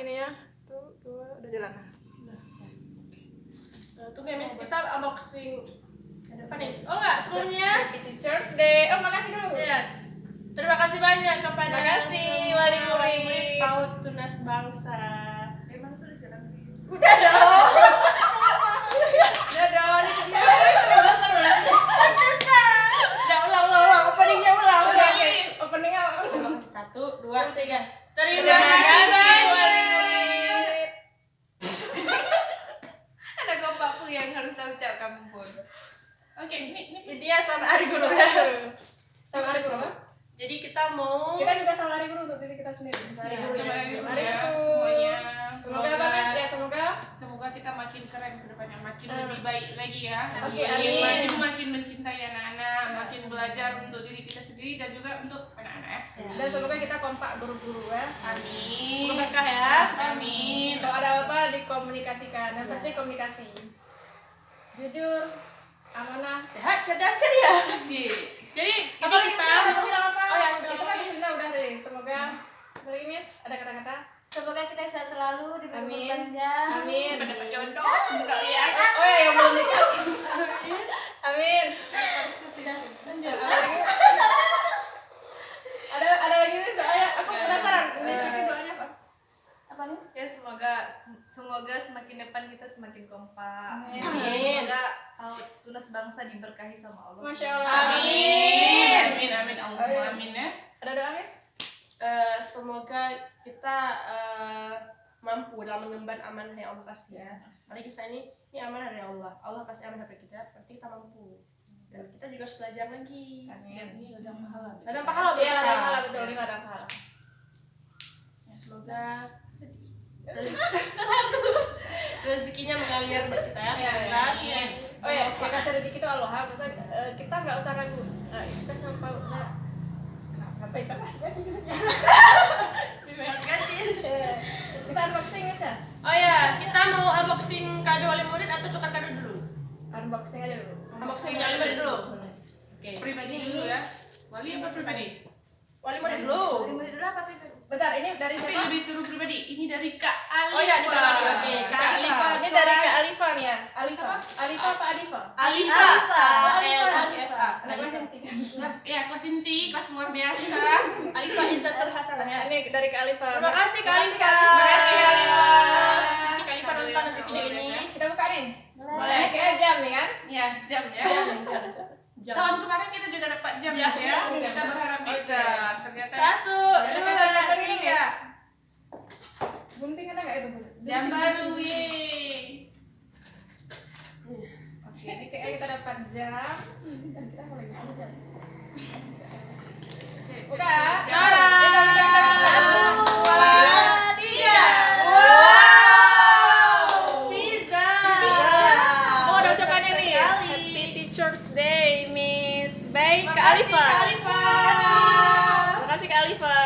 ini ya. Tuh, 2 udah jalan. Tunggu ya Miss, kita unboxing apa nih? Oh enggak, sebelumnya Happy Teachers Day. Oh, makasih dulu. ya. Terima kasih banyak kepada Terima kasih, semua wali murid. wali-murid PAUD Tunas Bangsa. Emang tuh udah jalan. Udah dong. Udah dong. Ya ulang, openingnya ulang. Openingnya. 1, 2, 3. Terima Terima kasih kasih, wali wali murid. Ada gopakku yang harus tahu ucap kamu pun. Oke, ini Dia sama Hari Guru ya. sama hari guru. Jadi kita mau Kita juga sama hari guru untuk diri kita sendiri. Hari Ya, guru sama ya, hari guru sama ya, hari guru. semuanya. Semoga Semoga apa, Mas? ya, Semoga kita makin keren ke depannya, makin lebih baik lagi ya. Oke, Makin amin. maju, makin mencintai anak-anak, makin belajar untuk diri kita sendiri dan juga untuk anak-anak ya. dan semoga kita kompak guru-guru ya. Amin. semoga berkah ya. Amin. Kalau ada apa dikomunikasikan. Yang penting komunikasi. Jujur, amanah. Sehat, cerdas, ceria. Cik. Jadi Apa ini lagi kita kita mau bilang apa? Oh ya, Itu kan bismillah udah deh. Semoga lagi Miss ada kata-kata. Semoga kita sehat selalu, diberi umur Amin. panjang. Amin. Dapat jodoh, buka ya. Oh ya, yang belum nikah. Amin. lanjut. Ada lagi? Ada lagi Miss? Aku penasaran. Miss itu doanya apa? Apa nih? Ya semoga semakin depan kita semakin kompak. Amin. Semoga PAUD Tunas Bangsa diberkahi sama Allah. Masya Allah. Amin. Amin. Amin. Allahumma amin ya. Ada doa Miss? Semoga kita mampu dalam mengemban amanah yang Allah kasih ya. Karena kita ini amanah dari Allah. Allah kasih amanah kepada kita, berarti kita mampu. Dan kita juga harus belajar lagi. Amin. Ini ladang pahala. Ladang pahala buat Iya, kita. ladang pahala betul. Ini ladang pahala. Semoga rezekinya mengalir buat kita ya. Iya, Atas. Amin. Oh ya, yang kasih rezeki itu Allah. Maksudnya kita nggak usah ragu. Kita cuma usah sampai kita masih kita unboxing Miss ya? Oh ya, kita mau unboxing kado wali murid atau tukar kado dulu? Unboxing aja dulu. Unboxing wali murid dulu. Oke. Pribadi dulu ya. Wali apa pribadi? Wali murid dulu. Beri dulu apa itu? Bentar, ini dari Tapi siapa? lebih seru pribadi. Ini dari Kak Alifa. Oh iya, di Kak Alifa. Oke, Kak Kak Alifa. Ini dari Kak Alifa nih ya. Alifa. Siapa? Alifa apa Alifa? Alifa. Alifa. Alifa. Anak kelas inti. Ya, kelas inti, kelas luar biasa. Alifa Izzatul Hasanah ya. Ini dari Kak Alifa. Terima kasih Kak Alifa. Terima kasih Kak Alifa. Ini Kak Alifa nonton nanti video ini. Kita buka nih. Boleh. Ini kayak jam nih kan? Ya, jam ya. Jam. Tahun kemarin kita juga dapat jam Jam, ya. ya. Kita berharap bisa. Ternyata 1, 2, 3. Gunting ada nggak itu? jam baru ye. Oke, ini kayak kita dapat jam. Dan kita mulai buka jam. Buka. Tara. Kita. 2, 3. Wow. Bisa. Oh, ada ucapannya nih. Happy Teachers Day, Miss. Baik, Kak Alifa. Terima kasih Kak Alifa.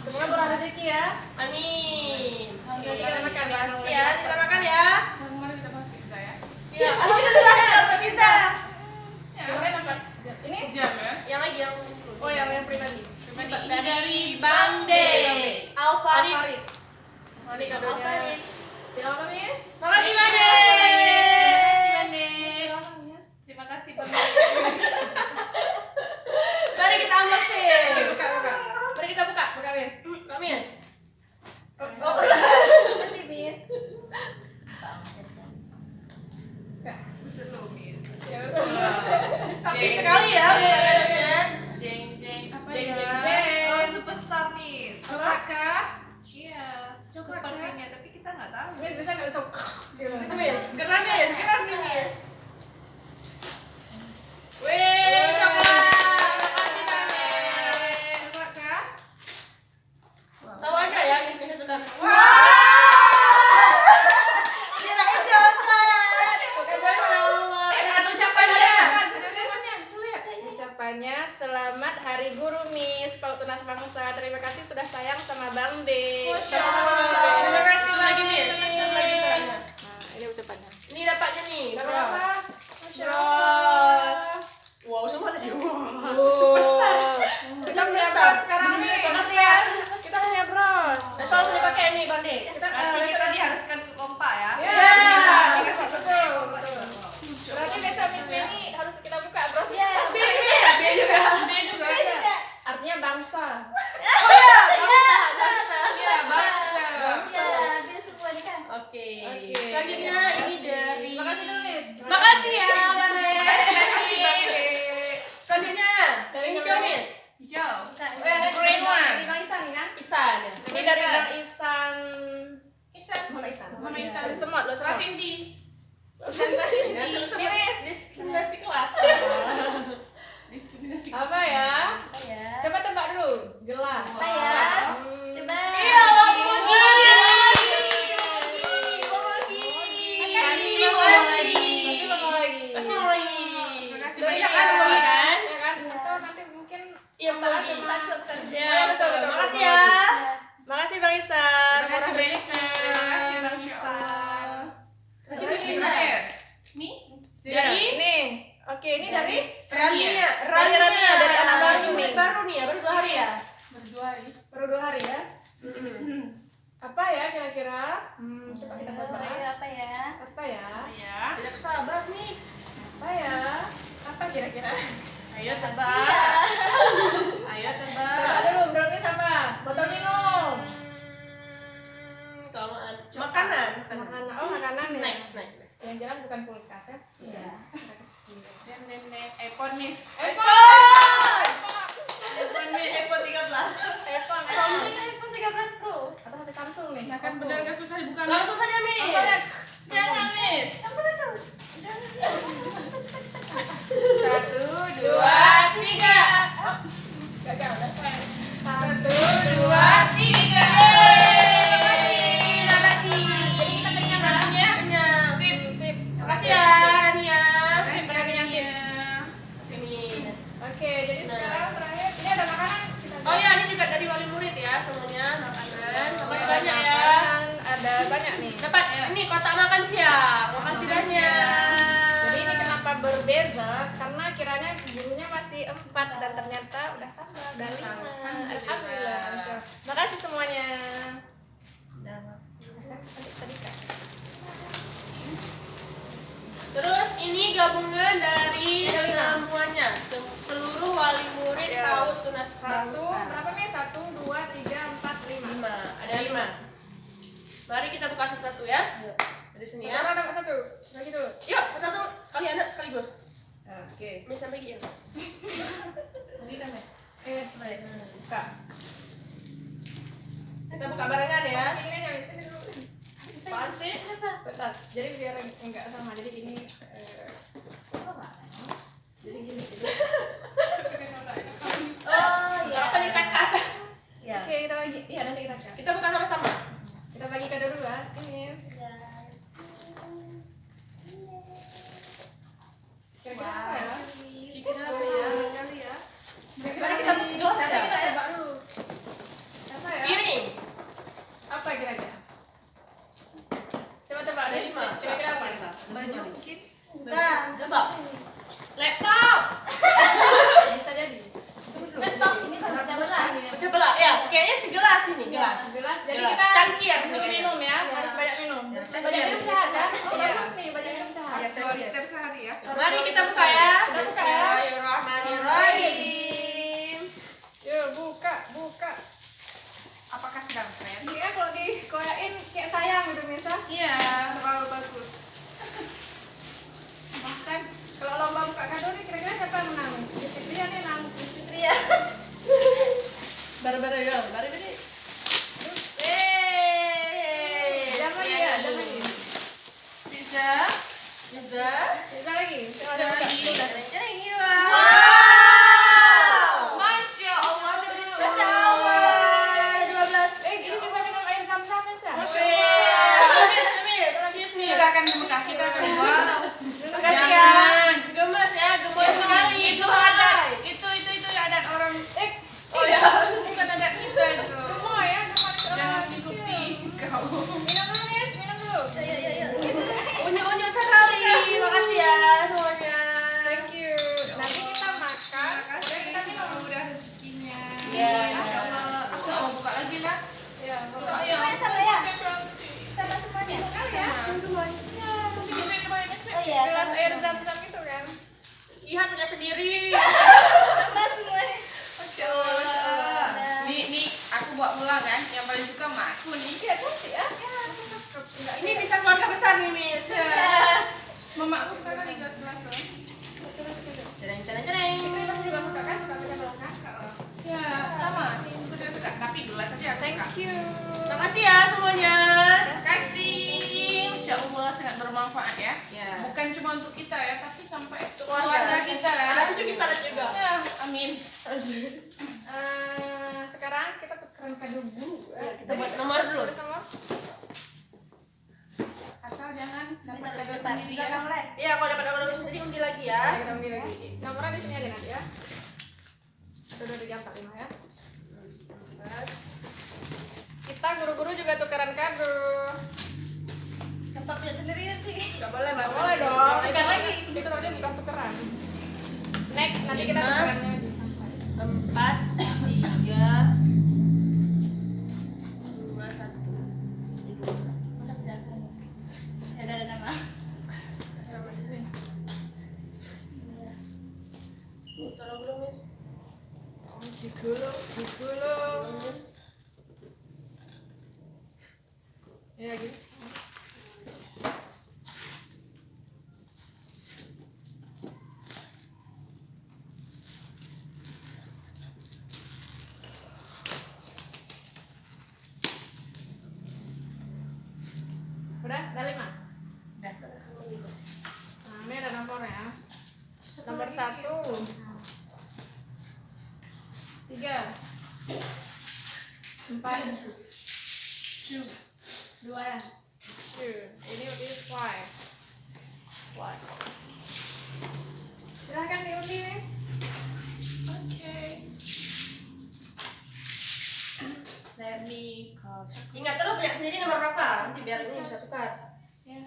Semoga murah rezeki ya. Amin. Nanti kita makan ya. Makasih ya. Kita makan ya. Kemarin kita bahas pizza ya. Ya, alhamdulillah ya dapat bisa. Kemarin dapat ini? Jam ya. Yang lagi yang Oh, yang pribadi. Pribadi ini dari Bang D. Alfaris. Ini kadonya. Terima kasih, Miss. Makasih Bang D. Terima kasih Bande. Terima kasih Bang. Mari kita unboxing. Buka, buka. Mari kita buka. Buka, Miss. Kamis. Seperti bis. Seru, Miss. Ya, Tapi sekali ya bukannya. Jeng jeng apa Jeng, ya? jeng, jeng. Oh, superstar, Miss. Coklat kah? Iya, Coklat, sepertinya, tapi kita nggak tahu. Miss bisa nggak sok? Itu Miss. Geram Miss. Geram nih Miss. Wih, coklat. Makasih Bang D. Coklat kah? Tahu aja ya Miss ini suka. Kirain coklat. Buka jam. Ada ucapannya. Ada ucapannya, coba lihat. Ucapannya selamat Hari Guru Miss PAUD Tunas Bangsa. Terima kasih sudah sayang sama Bang D. Masya Sama-sama. Allah. Terima kasih Satu lagi Miss. Satu lagi soalnya. Nah, ini ucapannya. Ini dapatnya nih. Dapat bros. apa? Masya Bros. Allah. Wow, semua tadi. Wow. Wow. Superstar. Kita punya bros sekarang Bener-bener nih. makasih ya. Kita punya bros. Besok langsung dipakai nih Bang D. Inti. Diskriminasi kelas. Diskriminasi. Apa ya? Apa ya? Coba tebak dulu. Gelas. Apa ya? Coba. Iya, Bang Mogi. Pasti mau lagi. Pasti mau lagi. Pasti mau lagi. Terima kasih Jadi banyak kan, Mogi kan? ya kan? Atau nanti mungkin Iya, Mogi. Kita cuapkan. Ya, betul, betul. Makasih ya. Makasih Bang Isan. Terima kasih Murah Bang rezeki. Terima kasih Bang Masya Allah. Terus Ini terakhir. Nih. Ya, nih. Oke, ini dari Rania. Rania dari anak baru nih. Murid baru nih ya, baru 2 hari ya. Berdua hari. baru 2 hari ya. Apa ya kira-kira? Coba kita Coba tebak. apa ya? Apa ya? Ya. Tidak sabar nih. Apa ya? Apa kira-kira? Ayo tebak. Ayo Tebak tebak. dulu, brownies sama botol minum. Kelamaan. Makanan. Makanan. Oh, makanan ya. Snack. Yang jelas bukan kulkas ya. Iya. Nenek iPhone Miss. iPhone. iPhone Miss. iPhone 13. iPhone. iPhone 13 Pro. Atau HP Samsung nih. Ya kan benar kan susah dibuka. Langsung saja, Miss. Jangan Miss. Kamu tahu? 1, 2, 3. Gagal. 1, 2, 3. Jadi kita kenyang ya. Kenyang. Sip. Sip. Makasih ya, Rania. Sip, Rania, sip. Miss. Oke, jadi sekarang terakhir ini ada makanan. Kita Oh ya, ini juga dari wali murid ya semuanya makanan. Makasih banyak ya. Makanan ada banyak nih. Dapat ini kotak makan siang. Makasih banyak. Jadi ini kenapa berbeza? Karena kiranya gurunya masih 4 dan ternyata udah tambah udah 5. Alhamdulillah. Masya Allah. Makasih semuanya. Tadi Kak. Terus ini gabungan dari semuanya, seluruh wali murid Ya. PAUD Tunas Satu, Bangsa. berapa nih? 1, 2, 3, 4, 5. 5, ada 5. Mari kita buka satu-satu ya. Dari sini ya. Sekarang dapat 1. Lagi dulu. Yuk, satu kali anak sekaligus. Oke. Miss sampai gini. Baik. Buka. Kita buka barengan ya. Ini aja, sini dulu. Apaan sih? Bentar. Jadi biar enggak sama. Jadi ini jadi gini. Oh iya. Apa nih kakak? Iya. Oke, kita bagi. Iya, nanti kita cek. Kita buka sama-sama. Kita bagikan dulu ya. Ini. Kira-kira apa ya? Kira apa ya? Mari kita buka gelas Nanti ya. kita tebak dulu. Apa ya? Piring. Apa kira-kira? Coba tebak deh. 5. Kira-kira apa? Baju mungkin. Nah, Coba. Laptop. Bisa jadi. Laptop. ini kan baca belah. Coba lah. Ya, kayaknya si gelas ini, gelas. Gelas. Jadi Gelas. kita Cangkir ini minum kayaknya. minum ya. Harus banyak minum. Cangkir. Banyak minum sehat kan? Oh, Iya. bagus nih. Banyak minum sehat. Ya, 2 liter sehari ya. Mari kita buka ya. Kita buka ya. Bismillahirrahmanirrahim. Yuk, buka. Apakah sedang tren? Ini kan kalau dikoyain kayak sayang gitu Misa. Iya, terlalu bagus. Bahkan Kalau lomba buka kado nih kira-kira siapa yang menang? Fitria nih menang. Fitria. Baru-baru ya, baru-baru. Jam lagi ya, jam lagi. bisa. Bisa. Bisa lagi. Coba Bisa buka. lagi. Wow. Masya Allah. Masya Allah. 12. Ini bisa minum air zam-zam Misa. Kita akan membuka, kita akan wow. Makasih ya. Jangan. Gemes ya, gemes sekali. Itu adat. Itu adat orang. Oh ya. Bukan adat kita itu. Gemoy ya, gemoy orang Jangan kecil. diikuti kau. Minum dulu Miss, minum dulu. Unyu-unyu sekali. Makasih ya semuanya. Thank you. Nanti kita makan, Makasih. kemudian kita minum. Semoga rezekinya. Iya. Masya Allah. Aku nggak mau buka lagi lah. Ya, Soalnya Sama ya? saya kurang suci. Sama semuanya. ya. Oh iya, Gelas sama air semua. zam-zam itu kan. Ihan punya sendiri. Sama semuanya. Masya Allah. Nih, aku buat pulang kan. Yang paling suka mak aku nih. Iya, cantik ya. Ini bisa keluarga besar nih, Miss. Mama aku suka kali gelas-gelas tuh. Cereng. Itu pasti juga suka kan, suka baca belakang. Ya, sama. Aku juga suka. Tapi gelas aja aku suka. Thank you. Makasih ya semuanya. Kasih. Masya Allah, sangat sangat bermanfaat ya. Ya. Bukan cuma untuk kita ya, tapi sampai Keluarga. keluarga kita. Anak cucu kita ada juga. Ya, amin. Sekarang kita tukeran kado dulu. Kita buat nomor dulu. Tulis nomor. Asal jangan dapat kado Besar. sendiri Tiga ya. nomornya. Iya, kalau dapat nomor sendiri undi lagi ya. Kita undi lagi. Nomornya di sini aja nanti ya. 1, 2, 3, 4, 5 ya. Kita guru-guru juga tukeran kado. Tempat punya sendiri nanti. Enggak boleh, Nggak boleh dong. Tukar lagi. Itu aja bukan tukeran. Next, nanti kita 5, tukerannya lagi. 4, 3, 2, 1. Udah berapa nih? Ya udah ada nama. Tolong dulu, Miss. Digulung. Ya gitu. Udah 5. Udah. Nah, ini ada nomornya. Nomor 1, 3, 4, 2, ini udah 5. Silahkan diundi, Miss. Oke. Let me call. Ingat terus punya sendiri nomor berapa? Nanti biar ini bisa tukar. Ya.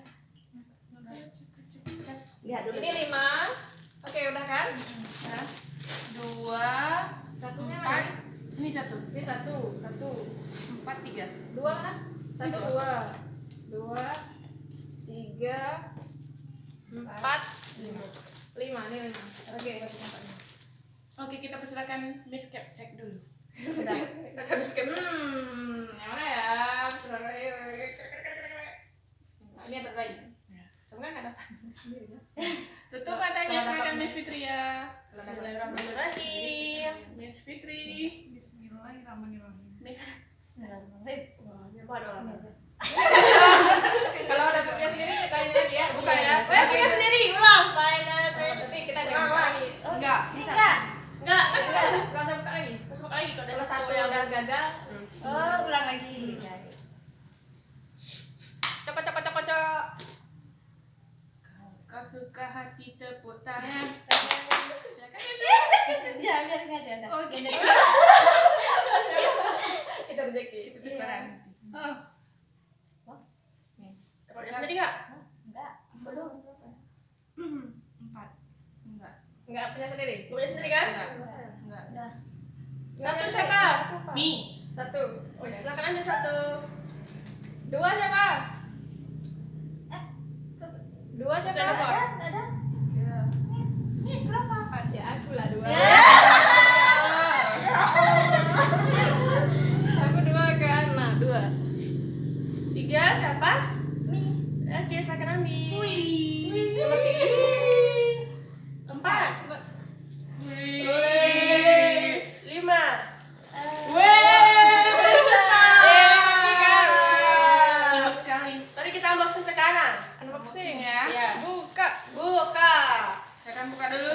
Lihat dulu. Ini 5. Oke, udah kan? Ya. 2, Satunya 4. mana? Ini 1. Ini 1, 4, 3. 2 mana? 1, 2, 3, 4, 5. Ini 5. Oke. Oke, kita persilakan Miss Cat cek dulu. Habis ke yang mana ya? Ini yang terbaik. Semoga nggak dapat. Tutup matanya, silakan Miss Fitri ya. Bismillahirrahmanirrahim. Miss Fitri. Bismillahirrahmanirrahim. Miss. Kalau ada punya sendiri kita ini lagi ya. Bukan ya? Saya punya sendiri. Ulang. Nanti kita jangan buka lagi. Enggak, bisa. Enggak, kan sudah. Nggak usah buka lagi. Terus buka lagi kalau ada Kalau satu satu yang udah gagal, Oh, ulang lagi. cepat. Kau suka hati tepuk tangan. Silakan Miss. Ya, biar nggak ada. Oke. itu rezeki. Itu tukaran. Oh, dapat punya sendiri enggak? Enggak. Belum. 4. Enggak. Nggak punya sendiri. Punya sendiri kan? Enggak. Udah. Satu siapa? Mi. 1. Oh ya. Silakan ambil satu. 2 siapa? Terus 2 siapa? Siapa? ada? Miss berapa? Ya aku lah 2. Aku 2 kan. Nah, 2. 3 siapa? Mi. Oke, silakan ambil. Wih. Nomor 3. 4. Wih. 5. Hebat sekali. Tadi kita unboxing sekarang. Unboxing ya. Iya. Buka. Buka. Silakan buka dulu.